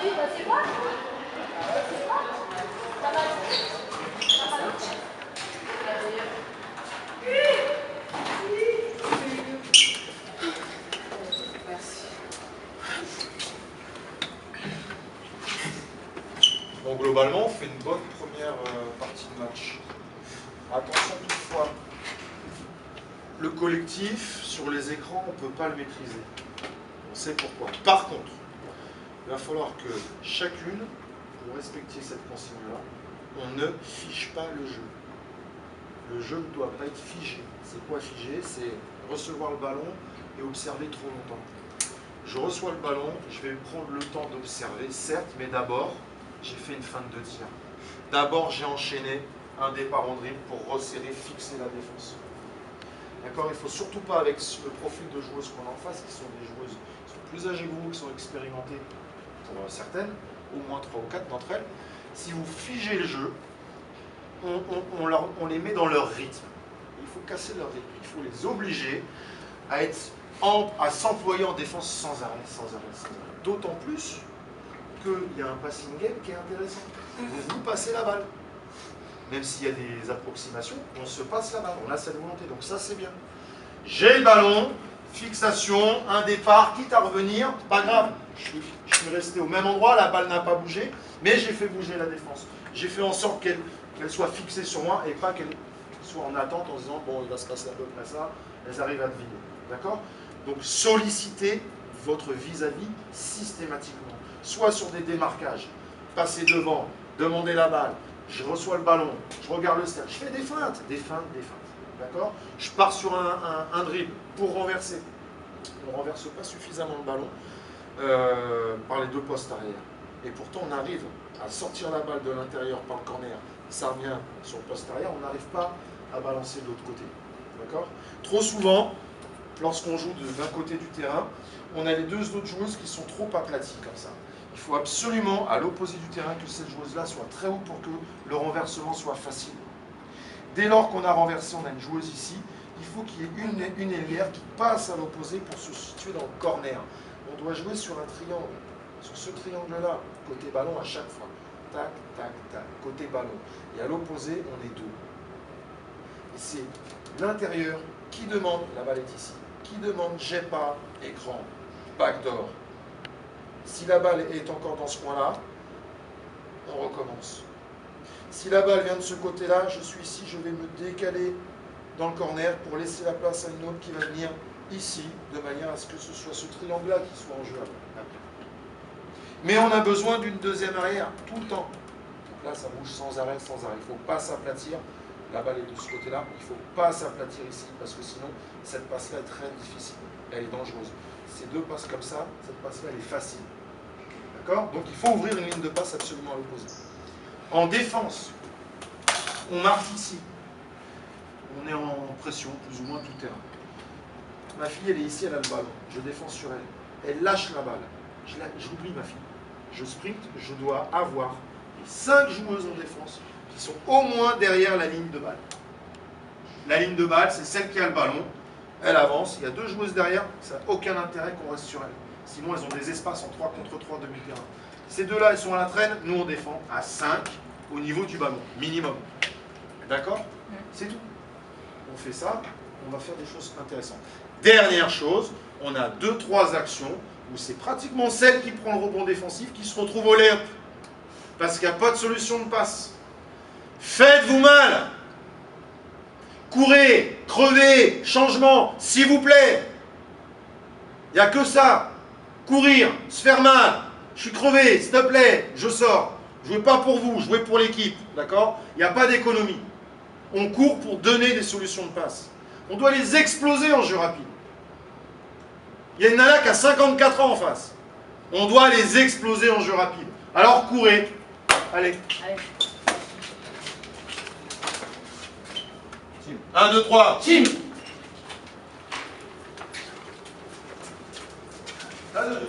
Oui, bah c'est moi. C'est moi. Ça va. Merci. Bon, globalement, on fait une bonne première partie de match. Attention toutefois, le collectif, sur les écrans, on ne peut pas le maîtriser. On sait pourquoi. Par contre, il va falloir que chacune, vous respectiez cette consigne-là, on ne fiche pas le jeu. Le jeu ne doit pas être figé. C'est quoi figé? C'est recevoir le ballon et observer trop longtemps. Je reçois le ballon, je vais prendre le temps d'observer, certes, mais d'abord, j'ai fait une feinte de tir. D'abord, j'ai enchaîné un départ en dribble pour resserrer, fixer la défense. D'accord? Il ne faut surtout pas, avec le profil de joueuses qu'on a en face, qui sont des joueuses qui sont plus âgées que vous, qui sont expérimentées pour certaines, au moins 3 ou 4 d'entre elles. Si vous figez le jeu, on les met dans leur rythme. Il faut casser leur rythme. Il faut les obliger à s'employer en défense sans arrêt, sans arrêt, sans arrêt. D'autant plus qu'il y a un passing game qui est intéressant. Vous passez la balle. Même s'il y a des approximations, on se passe la balle. On a cette volonté. Donc ça, c'est bien. J'ai le ballon, fixation, un départ, quitte à revenir, pas grave. Je suis resté au même endroit, la balle n'a pas bougé, mais j'ai fait bouger la défense. J'ai fait en sorte qu'elle soit fixée sur moi et pas qu'elle soit en attente en se disant bon, il va se passer à peu près ça, elles arrivent à deviner. D'accord? Donc sollicitez votre vis-à-vis systématiquement. Soit sur des démarquages, passer devant, demander la balle, je reçois le ballon, je regarde le stade, je fais des feintes. D'accord? Je pars sur un dribble pour renverser. On ne renverse pas suffisamment le ballon par les deux postes arrière. Et pourtant, on arrive à sortir la balle de l'intérieur par le corner. Ça revient sur le poste arrière, on n'arrive pas à balancer de l'autre côté. D'accord? Trop souvent, lorsqu'on joue d'un côté du terrain, on a les deux autres joueuses qui sont trop aplaties comme ça. Il faut absolument, à l'opposé du terrain, que cette joueuse-là soit très haute pour que le renversement soit facile. Dès lors qu'on a renversé, on a une joueuse ici, il faut qu'il y ait une ailière qui passe à l'opposé pour se situer dans le corner. On doit jouer sur un triangle, sur ce triangle-là, côté ballon à chaque fois. Tac, tac, tac, côté ballon. Et à l'opposé, on est deux. Et c'est l'intérieur qui demande, la balle est ici, qui demande j'ai pas, écran, backdoor. Si la balle est encore dans ce coin-là, on recommence. Si la balle vient de ce côté-là, je suis ici, je vais me décaler dans le corner pour laisser la place à une autre qui va venir ici, de manière à ce que ce soit ce triangle-là qui soit en jeu. Mais on a besoin d'une deuxième arrière, tout le temps. Donc là, ça bouge sans arrêt, sans arrêt. Il ne faut pas s'aplatir. La balle est de ce côté-là. Il ne faut pas s'aplatir ici, parce que sinon, cette passe-là est très difficile. Elle est dangereuse. Ces deux passes comme ça, cette passe-là, elle est facile. D'accord? Donc il faut ouvrir une ligne de passe absolument à l'opposé. En défense, on marque ici. On est en pression, plus ou moins tout terrain. Ma fille, elle est ici, elle a le ballon. Je défends sur elle. Elle lâche la balle. J'oublie ma fille. Je sprint, je dois avoir les 5 joueuses en défense qui sont au moins derrière la ligne de balle. La ligne de balle, c'est celle qui a le ballon. Elle avance, il y a 2 joueuses derrière, ça n'a aucun intérêt qu'on reste sur elle. Sinon, elles ont des espaces en 3 contre 3 demi-terrain. Ces deux-là, elles sont à la traîne, nous on défend à 5 au niveau du ballon, minimum. D'accord? C'est tout. On fait ça, on va faire des choses intéressantes. Dernière chose, on a 2-3 actions où c'est pratiquement celle qui prend le rebond défensif qui se retrouve au layup. Parce qu'il n'y a pas de solution de passe. Faites-vous mal. Courez, crevez, changement, s'il vous plaît. Il n'y a que ça. Courir, se faire mal. Je suis crevé, s'il te plaît, je sors. Jouez pas pour vous, jouez pour l'équipe. D'accord? Il n'y a pas d'économie. On court pour donner des solutions de passe. On doit les exploser en jeu rapide. Il y a une nana qui a 54 ans en face. On doit les exploser en jeu rapide. Alors courez. Allez. 1, 2, 3. Team. 1, 2, 2.